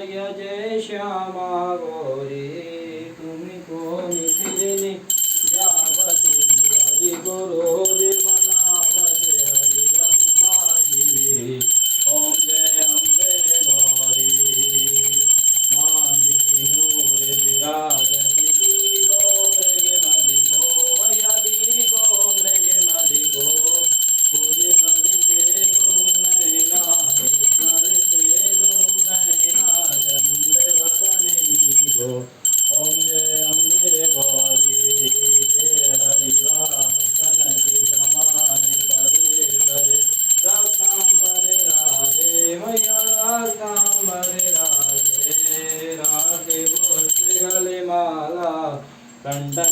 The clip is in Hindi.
मैया जय श्यामा गौरी तुम्ही कोणी फिरली व्यावती हरि गुरु मनावते हरि ब्रह्मा जीवी ओम जय अम्बे गौरी मां विष्णुर विराजति दिगो मृगे मदिगो मैया दिगो मृगे मदिगो पूजे बलिते दो नैना स्मरते दो नैना चंद्र वदने गो ओम जय अम्बे गौरी के हरिवासन के समान करे करे रक्तांबर राधे मैया रक्तांबर राधे राधे पुष्प गले माला कंठन